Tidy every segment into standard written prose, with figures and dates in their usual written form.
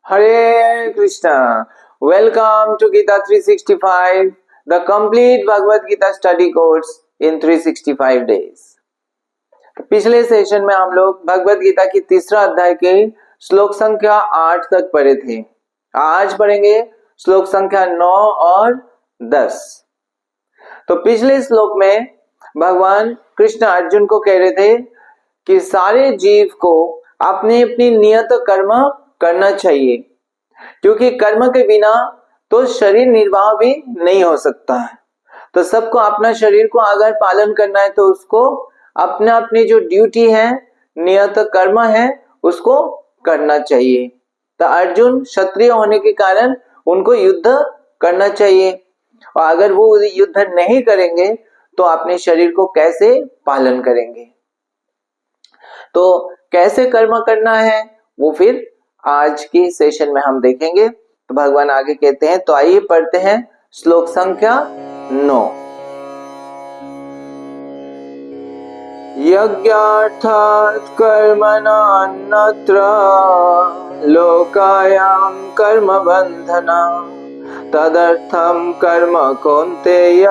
Hare Krishna. Welcome to Gita 365, the complete Bhagavad Gita study course in 365 days. तो पिछले session में हम लोग भगवत गीता की तीसरा अध्याय के श्लोक संख्या 8 तक पढ़े थे। आज पढ़ेंगे श्लोक संख्या 9 और 10। तो पिछले श्लोक में भगवान कृष्ण अर्जुन को कह रहे थे कि सारे जीव को अपनी अपनी नियत कर्म करना चाहिए, क्योंकि कर्म के बिना तो शरीर निर्वाह भी नहीं हो सकता है। तो सबको अपना शरीर को अगर पालन करना है तो उसको अपना अपनी जो ड्यूटी है, नियत कर्म है, उसको करना चाहिए। तो अर्जुन क्षत्रिय होने के कारण उनको युद्ध करना चाहिए, और अगर वो युद्ध नहीं करेंगे तो अपने शरीर को कैसे पालन करेंगे। तो कैसे कर्म करना है वो फिर आज के सेशन में हम देखेंगे। तो भगवान आगे कहते हैं, तो आइए पढ़ते हैं श्लोक संख्या 9। यज्ञार्थात् कर्मणान्यत्र लोकायां कर्म बंधना तदर्थं कर्म कौन्तेय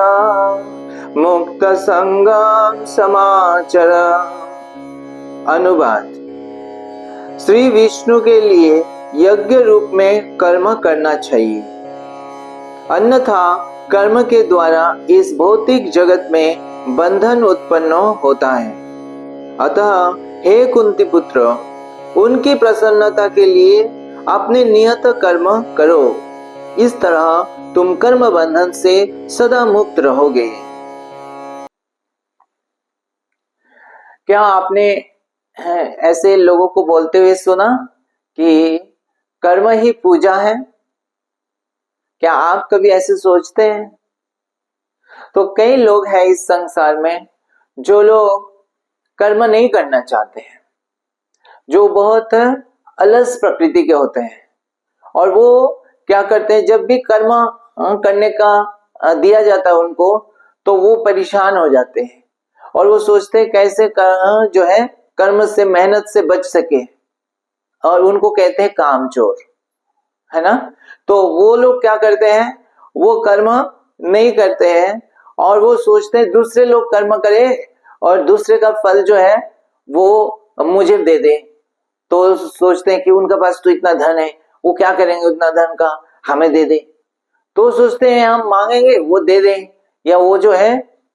मुक्त संगम समाचर। अनुवाद। श्री विष्णु के लिए यज्ञ रूप में कर्म करना चाहिए, अन्यथा कर्म के द्वारा इस भौतिक जगत में बंधन उत्पन्न होता है। अतः हे कुंती पुत्र, उनकी प्रसन्नता के लिए अपने नियत कर्म करो, इस तरह तुम कर्म बंधन से सदा मुक्त रहोगे। क्या आपने ऐसे लोगों को बोलते हुए सुना कि कर्म ही पूजा है? क्या आप कभी ऐसे सोचते हैं? तो कई लोग हैं इस संसार में जो लोग कर्म नहीं करना चाहते हैं, जो बहुत अलस प्रकृति के होते हैं, और वो क्या करते हैं, जब भी कर्म करने का दिया जाता है उनको तो वो परेशान हो जाते हैं, और वो सोचते हैं कैसे जो है कर्म से, मेहनत से बच सके, और उनको कहते हैं कामचोर, है ना। तो वो लोग क्या करते हैं, वो कर्म नहीं करते हैं, और वो सोचते हैं दूसरे लोग कर्म करें और दूसरे का फल जो है वो मुझे दे दे। तो सोचते हैं कि उनका पास तो इतना धन है, वो क्या करेंगे उतना धन का, हमें दे दे। तो सोचते हैं हम मांगेंगे वो दे दें, या वो जो है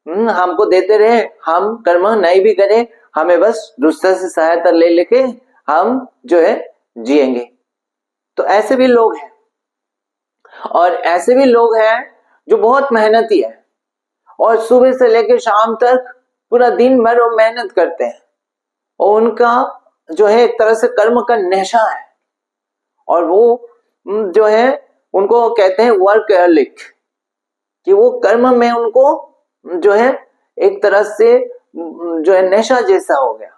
हमको देते रहे, हम कर्म नहीं भी करें, हमें बस दूसरे से सहायता ले लेके हम जो है जिएंगे। तो ऐसे भी लोग हैं, और ऐसे भी लोग हैं जो बहुत मेहनती है, और सुबह से लेकर शाम तक पूरा दिन भर वो मेहनत करते हैं, और उनका जो है एक तरह से कर्म का नशा है, और वो जो है उनको कहते हैं वर्कहॉलिक, कि वो कर्म में उनको जो है एक तरह से जो है नशा जैसा हो गया,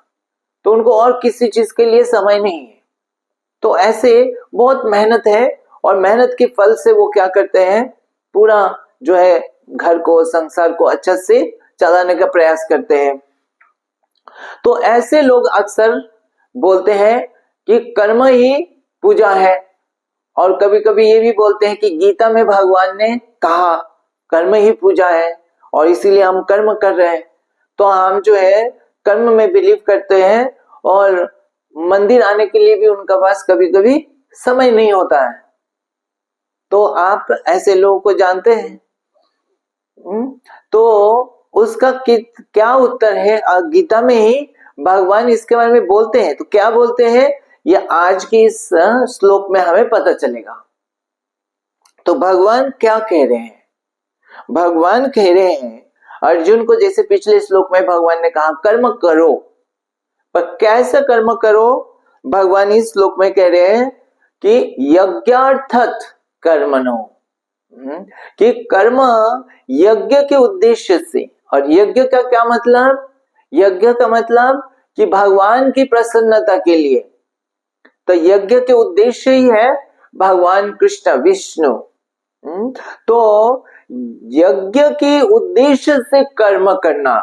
तो उनको और किसी चीज के लिए समय नहीं है। तो ऐसे बहुत मेहनत है, और मेहनत के फल से वो क्या करते हैं, पूरा जो है घर को, संसार को अच्छा से चलाने का प्रयास करते हैं। तो ऐसे लोग अक्सर बोलते हैं कि कर्म ही पूजा है, और कभी कभी ये भी बोलते हैं कि गीता में भगवान ने कहा कर्म ही पूजा है, और इसीलिए हम कर्म कर रहे हैं। तो हम जो है कर्म में बिलीव करते हैं, और मंदिर आने के लिए भी उनका पास कभी कभी समय नहीं होता है। तो आप ऐसे लोगों को जानते हैं? तो उसका क्या उत्तर है? गीता में ही भगवान इसके बारे में बोलते हैं। तो क्या बोलते हैं ये आज के इस श्लोक में हमें पता चलेगा। तो भगवान क्या कह रहे हैं? भगवान कह रहे हैं अर्जुन को, जैसे पिछले श्लोक में भगवान ने कहा कर्म करो, पर कैसा कर्म करो? भगवान इस श्लोक में कह रहे हैं कि यज्ञार्थत कर्मणो, कि कर्म यज्ञ के उद्देश्य से। और यज्ञ का क्या मतलब? यज्ञ का मतलब कि भगवान की प्रसन्नता के लिए। तो यज्ञ के उद्देश्य ही है भगवान कृष्ण विष्णु। तो यज्ञ के उद्देश्य से कर्म करना,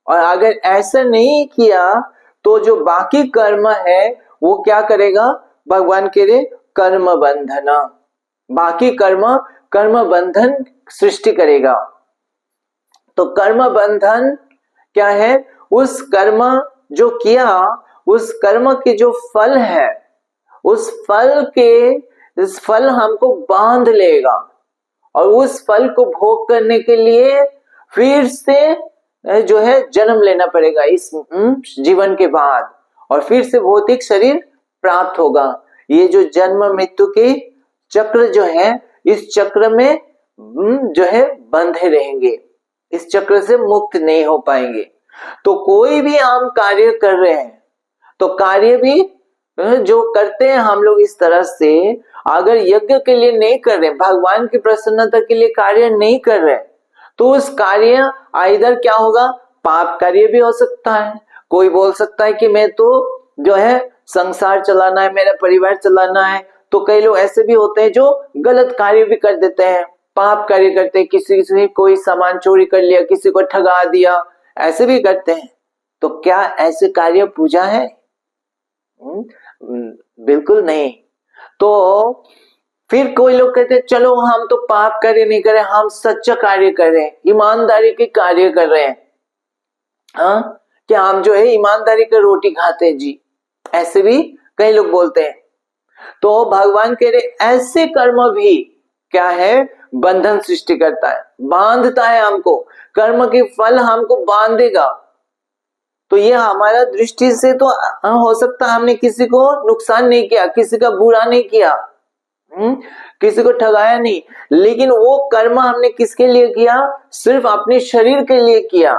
और अगर ऐसा नहीं किया तो जो बाकी कर्म है वो क्या करेगा? भगवान कह रहे कर्म बंधन, बाकी कर्म बंधन सृष्टि करेगा। तो कर्म बंधन क्या है? उस कर्म जो किया, उस कर्म के जो फल है, उस इस फल हमको बांध लेगा और उस फल को भोग करने के लिए फिर से जो है जन्म लेना पड़ेगा इस जीवन के बाद, और फिर से भौतिक शरीर प्राप्त होगा। ये जो जन्म मृत्यु के चक्र जो है, इस चक्र में जो है बंधे रहेंगे, इस चक्र से मुक्त नहीं हो पाएंगे। तो कोई भी हम कार्य कर रहे हैं, तो कार्य भी जो करते हैं हम लोग इस तरह से, अगर यज्ञ के लिए नहीं कर रहे, भगवान की प्रसन्नता के लिए कार्य नहीं कर रहे, तो उस कार्य इधर क्या होगा? पाप कार्य भी हो सकता है। कोई बोल सकता है कि मैं तो जो है संसार चलाना है, मेरा परिवार चलाना है। तो कई लोग ऐसे भी होते हैं जो गलत कार्य भी कर देते हैं, पाप कार्य करते हैं, किसी से कोई सामान चोरी कर लिया, किसी को ठगा दिया, ऐसे भी करते हैं। तो क्या ऐसे कार्य पूजा है? बिल्कुल नहीं। तो फिर कोई लोग कहते हैं चलो हम तो पाप कार्य नहीं कर रहे, हम सच्चा कार्य कर रहे हैं, ईमानदारी के कार्य कर रहे हैं। हाँ, क्या हम जो है ईमानदारी का रोटी खाते हैं जी, ऐसे भी कई लोग बोलते हैं। तो भगवान कह रहे ऐसे कर्म भी क्या है? बंधन सृष्टि करता है, बांधता है हमको, कर्म के फल हमको बांधेगा। तो ये हमारा दृष्टि से तो हो सकता है हमने किसी को नुकसान नहीं किया, किसी का बुरा नहीं किया, किसी को ठगाया नहीं, लेकिन वो कर्म हमने किसके लिए किया? सिर्फ अपने शरीर के लिए किया,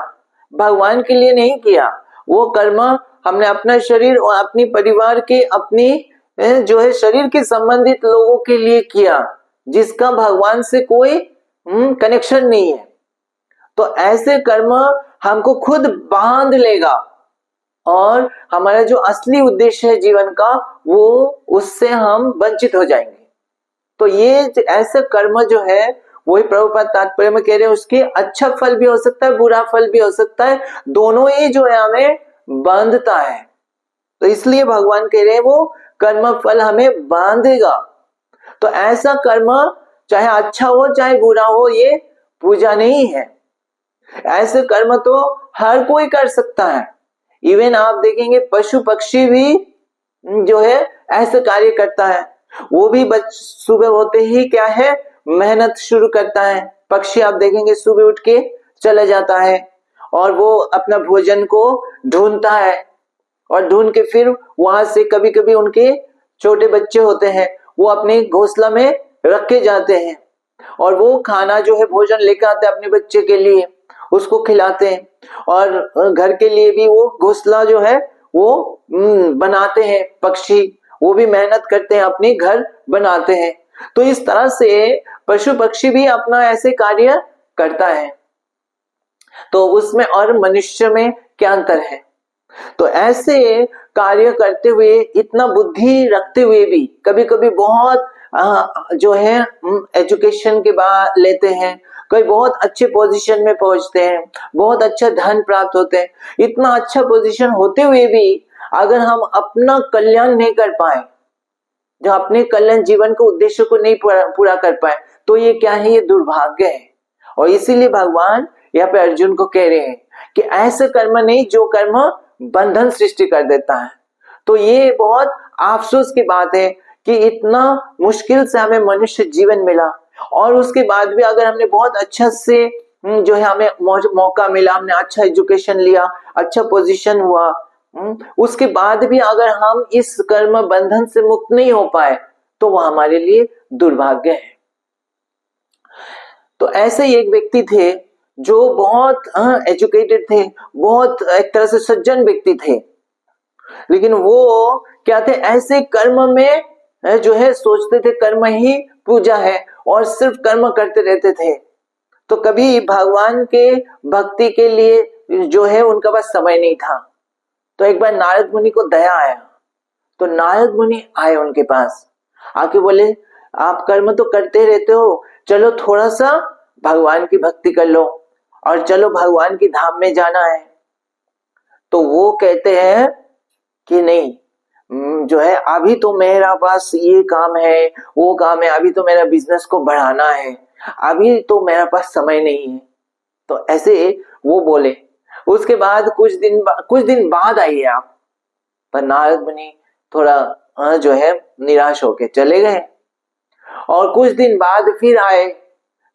भगवान के लिए नहीं किया। वो कर्म हमने अपना शरीर और अपने परिवार के, अपनी जो है शरीर के संबंधित लोगों के लिए किया, जिसका भगवान से कोई कनेक्शन नहीं है। तो ऐसे कर्म हमको खुद बांध लेगा और हमारा जो असली उद्देश्य है जीवन का, वो उससे हम वंचित हो जाएंगे। तो ये ऐसा कर्म जो है, वही प्रभुपाद तात्पर्य में कह रहे हैं, उसके अच्छा फल भी हो सकता है, बुरा फल भी हो सकता है, दोनों ही जो है हमें बांधता है। तो इसलिए भगवान कह रहे हैं वो कर्म फल हमें बांधेगा। तो ऐसा कर्म चाहे अच्छा हो चाहे बुरा हो, ये पूजा नहीं है। ऐसे कर्म तो हर कोई कर सकता है। इवन आप देखेंगे पशु पक्षी भी जो है ऐसे कार्य करता है। वो भी सुबह होते ही क्या है, मेहनत शुरू करता है। पक्षी आप देखेंगे सुबह उठ के चला जाता है और वो अपना भोजन को ढूंढता है, और ढूंढ के फिर वहां से कभी कभी उनके छोटे बच्चे होते हैं, वो अपने घोंसला में रख के जाते हैं और वो खाना जो है भोजन लेकर आते हैं अपने बच्चे के लिए, उसको खिलाते हैं। और घर के लिए भी वो घोंसला जो है वो बनाते हैं। पक्षी वो भी मेहनत करते हैं, अपने घर बनाते हैं। तो इस तरह से पशु पक्षी भी अपना ऐसे कार्य करता है। तो उसमें और मनुष्य में क्या अंतर है? तो ऐसे कार्य करते हुए, इतना बुद्धि रखते हुए भी कभी कभी बहुत जो है एजुकेशन के बाद लेते हैं, कोई बहुत अच्छे पोजीशन में पहुंचते हैं, बहुत अच्छा धन प्राप्त होते हैं। इतना अच्छा पोजीशन होते हुए भी अगर हम अपना कल्याण नहीं कर पाए, जो अपने कल्याण जीवन के उद्देश्य को नहीं पूरा कर पाए, तो ये क्या है? ये दुर्भाग्य है। और इसीलिए भगवान यहाँ पे अर्जुन को कह रहे हैं कि ऐसे कर्म नहीं जो कर्म बंधन सृष्टि कर देता है। तो ये बहुत अफसोस की बात है कि इतना मुश्किल से हमें मनुष्य जीवन मिला, और उसके बाद भी अगर हमने बहुत अच्छा से जो है हमें मौका मिला, हमने अच्छा एजुकेशन लिया, अच्छा पोजीशन हुआ, उसके बाद भी अगर हम इस कर्म बंधन से मुक्त नहीं हो पाए, तो वह हमारे लिए दुर्भाग्य है। तो ऐसे ही एक व्यक्ति थे जो बहुत एजुकेटेड थे, बहुत एक तरह से सज्जन व्यक्ति थे, लेकिन वो क्या थे? ऐसे कर्म में जो है सोचते थे कर्म ही पूजा है और सिर्फ कर्म करते रहते थे। तो कभी भगवान के भक्ति के लिए जो है उनका पास समय नहीं था। तो एक बार नारद मुनि को दया आया, तो नारद मुनि आए उनके पास, आके बोले आप कर्म तो करते रहते हो, चलो थोड़ा सा भगवान की भक्ति कर लो और चलो भगवान की धाम में जाना है। तो वो कहते हैं कि नहीं, जो है अभी तो मेरा पास ये काम है, वो काम है, अभी तो मेरा बिजनेस को बढ़ाना है, अभी तो मेरा पास समय नहीं है। तो ऐसे वो बोले। उसके बाद कुछ दिन बाद आइए आप। पर नारद मुनि थोड़ा जो है निराश होके चले गए। और कुछ दिन बाद फिर आए।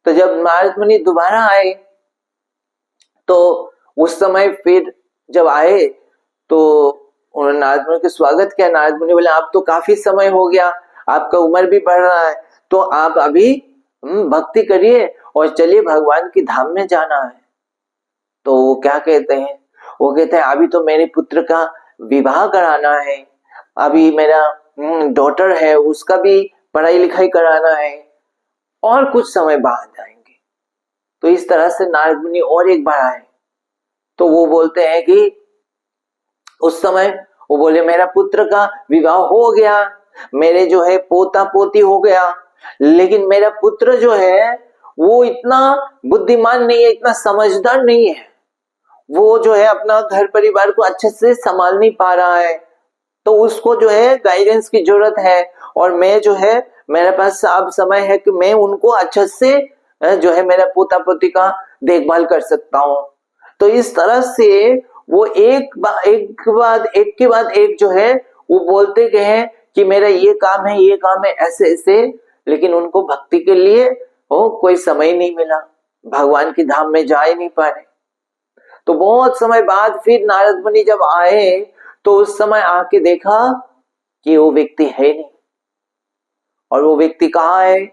तो जब नारद मुनि दोबारा आए तो उस समय फिर जब आए तो उन्होंने नारद मुनि का स्वागत किया। नारद मुनि बोले आप तो काफी समय हो गया, आपका उम्र भी बढ़ रहा है, तो आप अभी भक्ति करिए और चलिए भगवान की धाम में जाना है। तो वो क्या कहते हैं, वो कहते हैं अभी तो मेरे पुत्र का विवाह कराना है, अभी मेरा डॉटर है उसका भी पढ़ाई लिखाई कराना है, और कुछ समय बाद आएंगे। तो इस तरह से नारद मुनि और एक बार आए। तो वो बोलते हैं कि उस समय वो बोले मेरा पुत्र का विवाह हो गया, मेरे जो है पोता पोती हो गया, लेकिन मेरा पुत्र जो है वो इतना बुद्धिमान नहीं है, इतना समझदार नहीं है, वो जो है अपना घर परिवार को अच्छे से संभाल नहीं पा रहा है, तो उसको जो है गाइडेंस की जरूरत है। और मैं जो है मेरे पास अब समय है कि मैं उनको अच्छे से जो है मेरा पोता पोती का देखभाल कर सकता हूँ। तो इस तरह से वो एक के बाद एक जो है वो बोलते गए हैं कि मेरा ये काम है, ये काम है, ऐसे ऐसे, लेकिन उनको भक्ति के लिए कोई समय नहीं मिला, भगवान की धाम में जा ही नहीं पा रहे। तो बहुत समय बाद फिर नारद मुनि जब आए तो उस समय आके देखा कि वो व्यक्ति है नहीं। और वो व्यक्ति कहाँ है,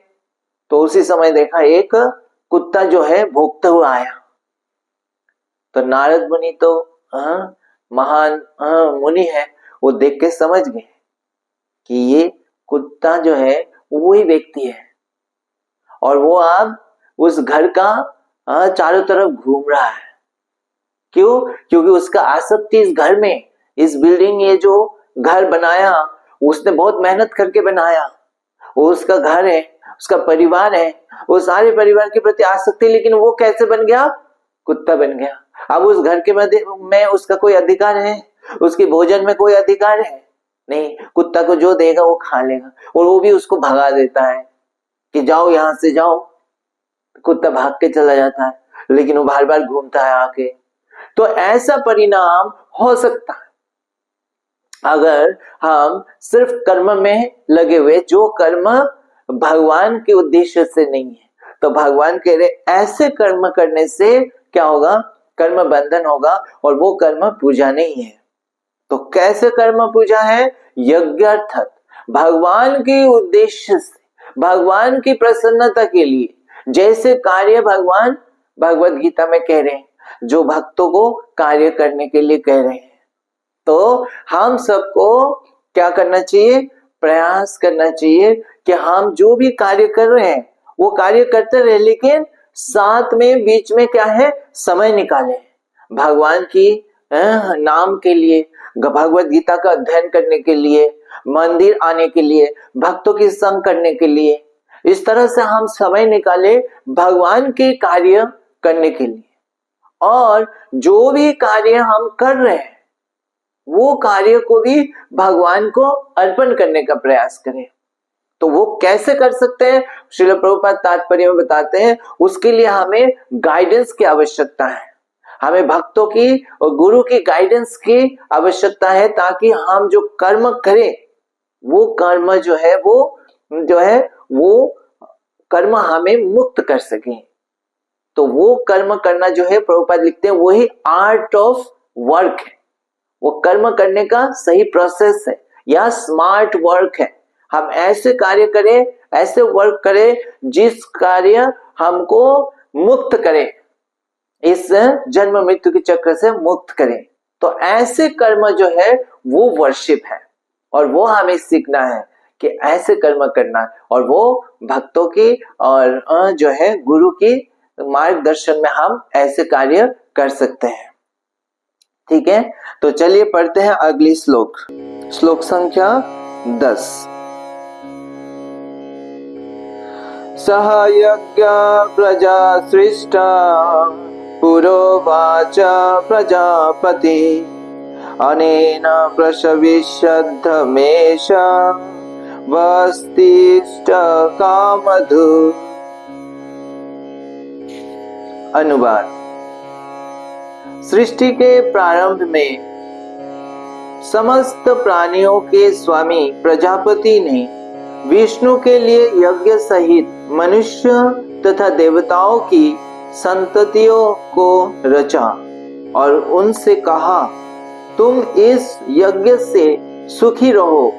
तो उसी समय देखा एक कुत्ता जो है भौंकते हुए आया। तो नारद मुनि तो महान मुनि है, वो देख के समझ गए कि ये कुत्ता जो है वही व्यक्ति है, और वो अब उस घर का चारों तरफ घूम रहा है। क्यों? क्योंकि उसका आसक्ति इस घर में, इस बिल्डिंग, ये जो घर बनाया उसने बहुत मेहनत करके बनाया, वो उसका घर है, उसका परिवार है, वो सारे परिवार के प्रति आसक्ति, लेकिन वो कैसे बन गया? कुत्ता बन गया। अब उस घर के में उसका कोई अधिकार है? उसके भोजन में कोई अधिकार है? नहीं। कुत्ता को जो देगा वो खा लेगा, और वो भी उसको भगा देता है कि जाओ यहां से जाओ। कुत्ता भाग के चला जाता है, लेकिन वो बार बार घूमता है आके। तो ऐसा परिणाम हो सकता है अगर हम सिर्फ कर्म में लगे हुए, जो कर्म भगवान के उद्देश्य से नहीं है। तो भगवान कह रहे ऐसे कर्म करने से क्या होगा? कर्म बंधन होगा, और वो कर्म पूजा नहीं है। तो कैसे कर्म पूजा है? यज्ञार्थक, भगवान के उद्देश्य से, भगवान की प्रसन्नता के लिए जैसे कार्य भगवान भगवत गीता में कह रहे हैं, जो भक्तों को कार्य करने के लिए कह रहे हैं। तो हम सबको क्या करना चाहिए? प्रयास करना चाहिए कि हम जो भी कार्य कर रहे हैं वो कार्य करते रहे, लेकिन साथ में बीच में क्या है? समय निकालें भगवान की नाम के लिए, भगवत गीता का अध्ययन करने के लिए, मंदिर आने के लिए, भक्तों की संग करने के लिए। इस तरह से हम समय निकाले भगवान के कार्य करने के लिए, और जो भी कार्य हम कर रहे हैं वो कार्य को भी भगवान को अर्पण करने का प्रयास करें। तो वो कैसे कर सकते हैं? श्रील प्रभुपाद तात्पर्य में बताते हैं, उसके लिए हमें गाइडेंस की आवश्यकता है, हमें भक्तों की और गुरु की गाइडेंस की आवश्यकता है, ताकि हम जो कर्म करें वो कर्म जो है वो कर्म हमें मुक्त कर सके। तो वो कर्म करना जो है, प्रभुपाद लिखते हैं, वही आर्ट ऑफ वर्क है, वो कर्म करने का सही प्रोसेस है या स्मार्ट वर्क है। हम ऐसे कार्य करें, ऐसे वर्क करें जिस कार्य हमको मुक्त करे, इस जन्म मृत्यु के चक्र से मुक्त करें। तो ऐसे कर्म जो है वो वर्शिप है, और वो हमें सीखना है कि ऐसे कर्म करना है, और वो भक्तों की और जो है गुरु की मार्गदर्शन में हम ऐसे कार्य कर सकते हैं। ठीक है, तो चलिए पढ़ते हैं अगली श्लोक, श्लोक संख्या 10। सह यज्ञ प्रजा सृष्टा पुरोवाच प्रजापति अनेन प्रशविष्यद्धमेष वस्तिष्ठ कामधु। अनुवाद। सृष्टि के प्रारंभ में समस्त प्राणियों के स्वामी प्रजापति ने विष्णु के लिए यज्ञ सहित मनुष्य तथा देवताओं की संततियों को रचा और उनसे कहा, तुम इस यज्ञ से सुखी रहो,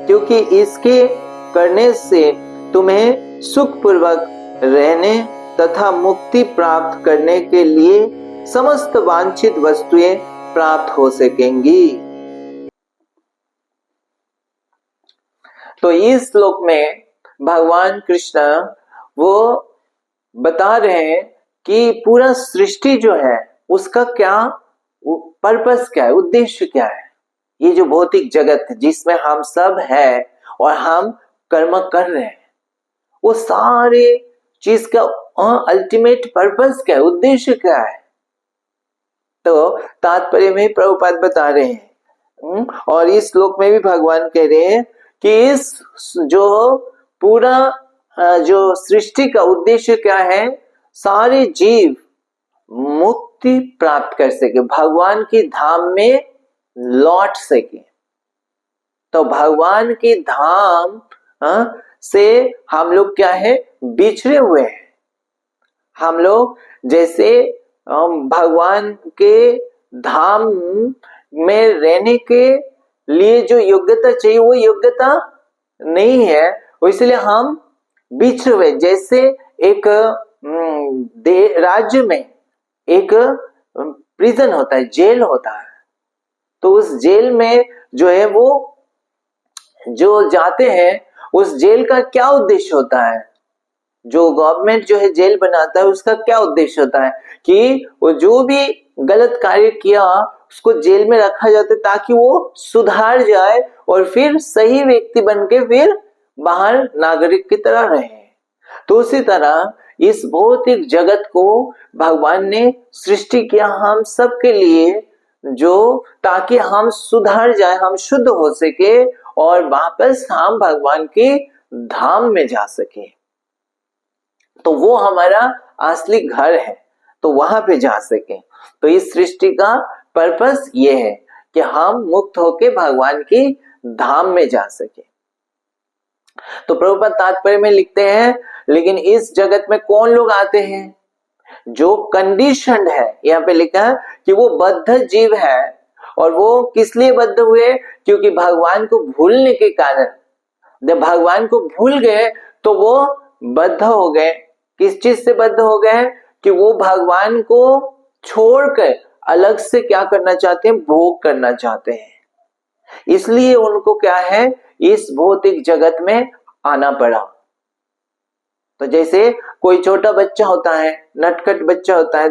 क्योंकि इसके करने से तुम्हें सुखपूर्वक रहने तथा मुक्ति प्राप्त करने के लिए समस्त वांछित वस्तुएं प्राप्त हो सकेंगी। तो इस श्लोक में भगवान कृष्ण वो बता रहे हैं कि पूरा सृष्टि जो है उसका क्या पर्पस क्या है, उद्देश्य क्या है। ये जो भौतिक जगत जिसमें हम सब है और हम कर्म कर रहे हैं, वो सारे चीज का अल्टीमेट पर्पस क्या है, उद्देश्य क्या है। तो तात्पर्य में प्रभुपाद बता रहे हैं और इस श्लोक में भी भगवान कह रहे हैं कि इस जो पूरा जो सृष्टि का उद्देश्य क्या है, सारे जीव मुक्ति प्राप्त कर सके, भगवान की धाम में लौट सके। तो भगवान की धाम से हम लोग क्या है, बिछड़े हुए हैं। हम लोग जैसे भगवान के धाम में रहने के लिए जो योग्यता चाहिए वो योग्यता नहीं है, इसलिए हम बिछड़े हुए। जैसे एक राज्य में एक प्रिजन होता है, जेल होता है, तो उस जेल में जो है वो जो जाते हैं, उस जेल का क्या उद्देश्य होता है, जो गवर्नमेंट जो है जेल बनाता है उसका क्या उद्देश्य होता है कि वो जो भी गलत कार्य किया उसको जेल में रखा जाता है ताकि वो सुधार जाए और फिर सही व्यक्ति बनके फिर बाहर नागरिक की तरह रहे। तो उसी तरह इस भौतिक जगत को भगवान ने सृष्टि किया हम सब के लिए, जो ताकि हम सुधार जाए, हम शुद्ध हो सके और वापस हम भगवान के धाम में जा सके। तो वो हमारा असली घर है, तो वहां पे जा सके। तो इस सृष्टि का पर्पस ये है कि हम मुक्त होके भगवान की धाम में जा सके। तो प्रभुपाद तात्पर्य में लिखते हैं, लेकिन इस जगत में कौन लोग आते हैं, जो कंडीशनड है। यहाँ पे लिखा है कि वो बद्ध जीव है, और वो किस लिए बद्ध हुए, क्योंकि भगवान को भूलने के कारण। जब भगवान को भूल गए तो वो बद्ध हो गए। किस चीज से बद्ध हो गए, कि वो भगवान को छोड़कर अलग से क्या करना चाहते हैं, भोग करना चाहते हैं। इसलिए उनको क्या है, इस भौतिक जगत में आना पड़ा। तो जैसे कोई छोटा बच्चा होता है, नटखट बच्चा होता है,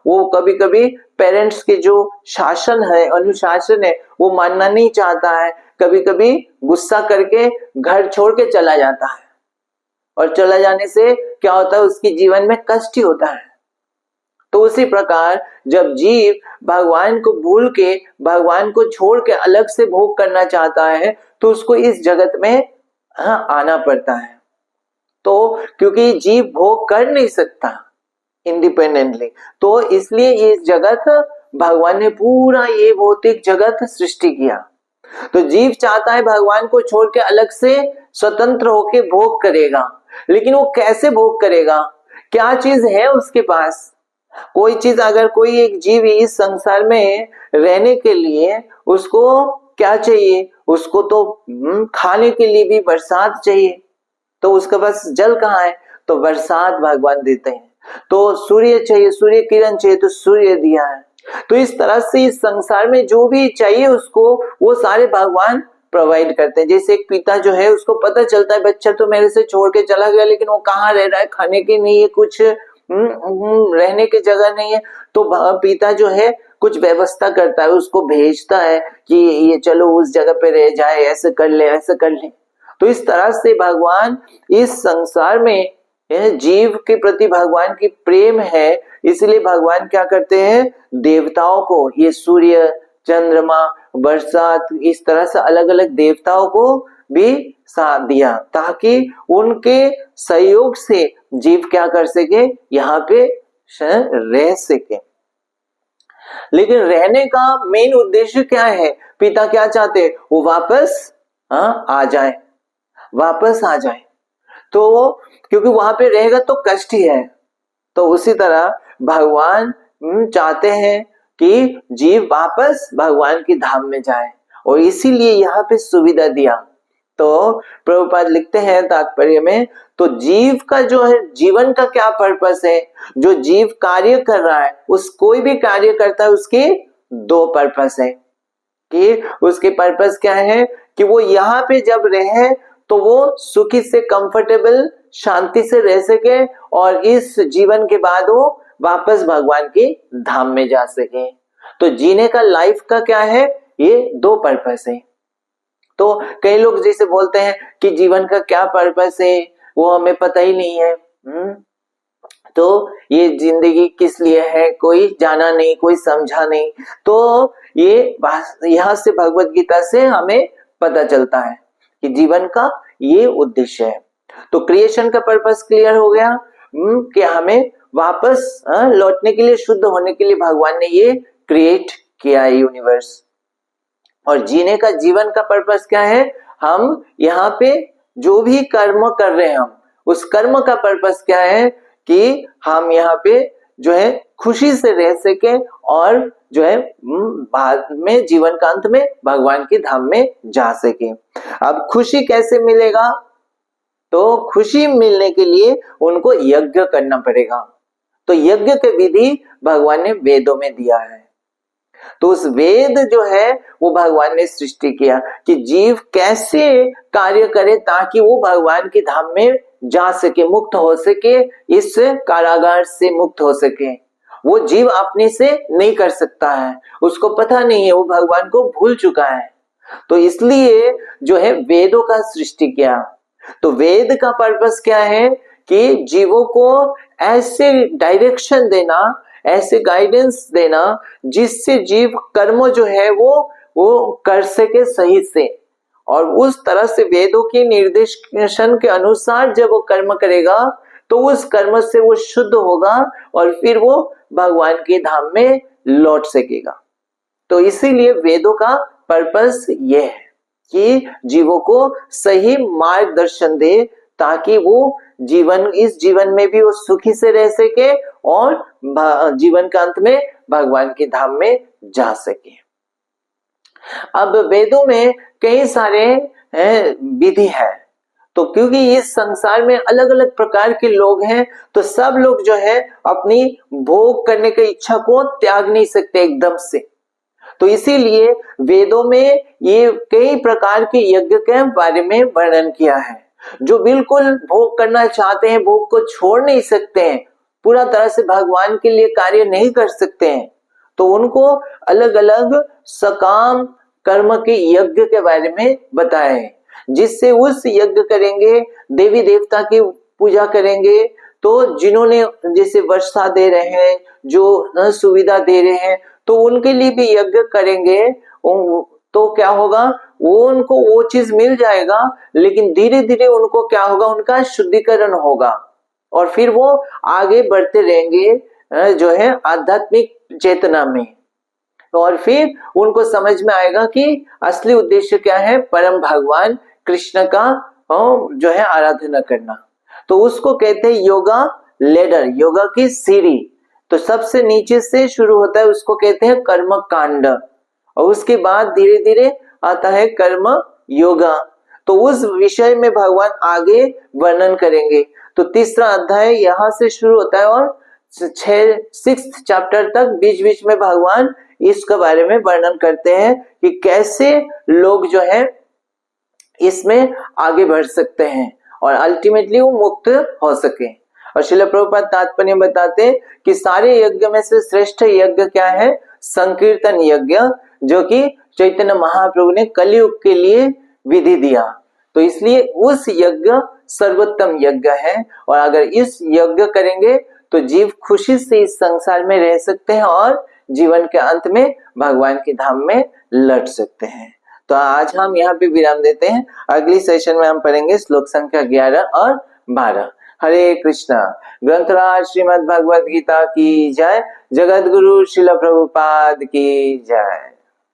वो कभी कभी पेरेंट्स के जो शासन है, अनुशासन है, वो मानना नहीं चाहता है। कभी कभी गुस्सा करके घर छोड़ के चला जाता है, और चला जाने से क्या होता है, उसके जीवन में कष्ट ही होता है। तो उसी प्रकार जब जीव भगवान को भूल के, भगवान को छोड़ के अलग से भोग करना चाहता है, तो उसको इस जगत में आना पड़ता है। तो क्योंकि जीव भोग कर नहीं सकता इंडिपेंडेंटली, तो इसलिए ये जगत भगवान ने पूरा ये भौतिक जगत सृष्टि किया। तो जीव चाहता है भगवान को छोड़ के अलग से स्वतंत्र होके भोग करेगा, लेकिन वो कैसे भोग करेगा, क्या चीज है उसके पास। कोई चीज, अगर कोई एक जीव इस संसार में रहने के लिए उसको क्या चाहिए, उसको तो खाने के लिए भी बरसात चाहिए। तो उसके पास जल कहाँ है, तो बरसात भगवान देते हैं। तो सूर्य चाहिए, सूर्य किरण चाहिए, तो सूर्य दिया है। तो इस तरह से इस संसार में जो भी चाहिए उसको, वो सारे भगवान प्रोवाइड करते हैं। जैसे एक पिता जो है, उसको पता चलता है बच्चा तो मेरे से छोड़ के चला गया, लेकिन वो कहाँ रह रहा है, खाने की नहीं है, कुछ रहने की जगह नहीं है, तो पिता जो है कुछ व्यवस्था करता है, उसको भेजता है कि ये चलो उस जगह पे रह जाए, ऐसे कर ले, ऐसे कर ले। तो इस तरह से भगवान इस संसार में जीव के प्रति भगवान की प्रेम है, इसलिए भगवान क्या करते हैं, देवताओं को, ये सूर्य चंद्रमा, बरसात, इस तरह से अलग अलग देवताओं को भी साथ दिया ताकि उनके सहयोग से जीव क्या कर सके, यहाँ पे रह सके। लेकिन रहने का मेन उद्देश्य क्या है? पिता क्या चाहते? वो वापस आ जाए, वापस आ जाए। तो क्योंकि वहां पे रहेगा तो कष्ट ही है, तो उसी तरह भगवान चाहते हैं कि जीव वापस भगवान की धाम में जाए, और इसीलिए यहाँ पे सुविधा दिया। तो प्रभुपाद लिखते हैं तात्पर्य में, तो जीव का जो है जीवन का क्या पर्पस है, जो जीव कार्य कर रहा है, उस कोई भी कार्य करता है उसके दो पर्पस है। कि उसके पर्पस क्या है कि वो यहाँ पे जब रहे तो वो सुखी से कंफर्टेबल शांति से रह सके, और इस जीवन के बाद वो वापस भगवान की धाम में जा सके। तो जीने का लाइफ का क्या है, ये दो पर्पस है। तो कई लोग जैसे बोलते हैं कि जीवन का क्या पर्पस है वो हमें पता ही नहीं है, तो ये जिंदगी किस लिए है, कोई जाना नहीं, कोई समझा नहीं। तो ये यहाँ से भगवत गीता से हमें पता चलता है कि जीवन का ये उद्देश्य है। तो क्रिएशन का पर्पस क्लियर हो गया कि हमें वापस लौटने के लिए, शुद्ध होने के लिए भगवान ने ये क्रिएट किया है यूनिवर्स। और जीने का, जीवन का पर्पस क्या है, हम यहाँ पे जो भी कर्म कर रहे हैं, हम उस कर्म का पर्पस क्या है कि हम यहाँ पे जो है खुशी से रह सके, और जो है बाद में जीवन का अंत में भगवान की धाम में जा सके। अब खुशी कैसे मिलेगा? तो खुशी मिलने के लिए उनको यज्ञ करना पड़ेगा। तो यज्ञ की विधि भगवान ने वेदों में दिया है। तो उस वेद जो है वो भगवान ने सृष्टि किया कि जीव कैसे कार्य करे ताकि वो भगवान की धाम में जा सके, मुक्त हो सके, इस कारागार से मुक्त हो सके। वो जीव अपने से नहीं कर सकता है, उसको पता नहीं है, वो भगवान को भूल चुका है। तो इसलिए जो है वेदों का सृष्टि किया। तो वेद का पर्पस क्या है कि जीवों को ऐसे डायरेक्शन देना, ऐसे गाइडेंस देना जिससे जीव कर्म जो है वो कर सके सही से, और उस तरह से वेदों के निर्देशन के अनुसार जब वो कर्म करेगा तो उस कर्म से वो शुद्ध होगा, और फिर वो भगवान के धाम में लौट सकेगा। तो इसीलिए वेदों का पर्पस ये है कि जीवों को सही मार्गदर्शन दे ताकि वो इस जीवन में भी वो सुखी से रह सके, और जीवन का अंत में भगवान के धाम में जा सके। अब वेदों में कई सारे विधि है, तो क्योंकि इस संसार में अलग अलग प्रकार के लोग हैं, तो सब लोग जो है अपनी भोग करने की इच्छा को त्याग नहीं सकते एकदम से। तो इसीलिए वेदों में ये कई प्रकार के यज्ञ के बारे में वर्णन किया है। जो बिल्कुल भोग करना चाहते हैं, भोग को छोड़ नहीं सकते हैं, पूरा तरह से भगवान के लिए कार्य नहीं कर सकते हैं, तो उनको अलग अलग सकाम कर्म के यज्ञ के बारे में बताया है, जिससे उस यज्ञ करेंगे, देवी देवता की पूजा करेंगे, तो जिन्होंने जैसे वर्षा दे रहे हैं, जो सुविधा दे रहे हैं, तो उनके लिए भी यज्ञ करेंगे, तो क्या होगा, वो उनको वो चीज मिल जाएगा, लेकिन धीरे धीरे उनको क्या होगा, उनका शुद्धिकरण होगा, और फिर वो आगे बढ़ते रहेंगे जो है आध्यात्मिक चेतना में। और फिर उनको समझ में आएगा कि असली उद्देश्य क्या है, परम भगवान कृष्ण का जो है आराधना करना। तो उसको कहते हैं योगा लेडर, योगा की सीढ़ी। तो सबसे नीचे से शुरू होता है, उसको कहते हैं कर्म कांड, और उसके बाद धीरे धीरे आता है कर्म योगा। तो उस विषय में भगवान आगे वर्णन करेंगे। तो तीसरा अध्याय यहाँ से शुरू होता है, और 6th चैप्टर तक बीच बीच में भगवान इसके बारे में वर्णन करते हैं कि कैसे लोग जो है इसमें आगे बढ़ सकते हैं और अल्टीमेटली वो मुक्त हो सके। और श्रील प्रभुपाद तात्पर्य बताते हैं कि सारे यज्ञ में से श्रेष्ठ यज्ञ क्या है, संकीर्तन यज्ञ, जो कि चैतन्य महाप्रभु ने कलयुग के लिए विधि दिया। तो इसलिए उस यज्ञ सर्वोत्तम यज्ञ है, और अगर इस यज्ञ करेंगे तो जीव खुशी से इस संसार में रह सकते हैं और जीवन के अंत में भगवान की धाम में लौट सकते हैं। तो आज हम यहाँ पे विराम देते हैं। अगली सेशन में हम पढ़ेंगे श्लोक संख्या 11 और 12। हरे कृष्णा। ग्रंथराज श्रीमद् भगवद गीता की जय। जगत गुरु श्रील प्रभुपाद की जय।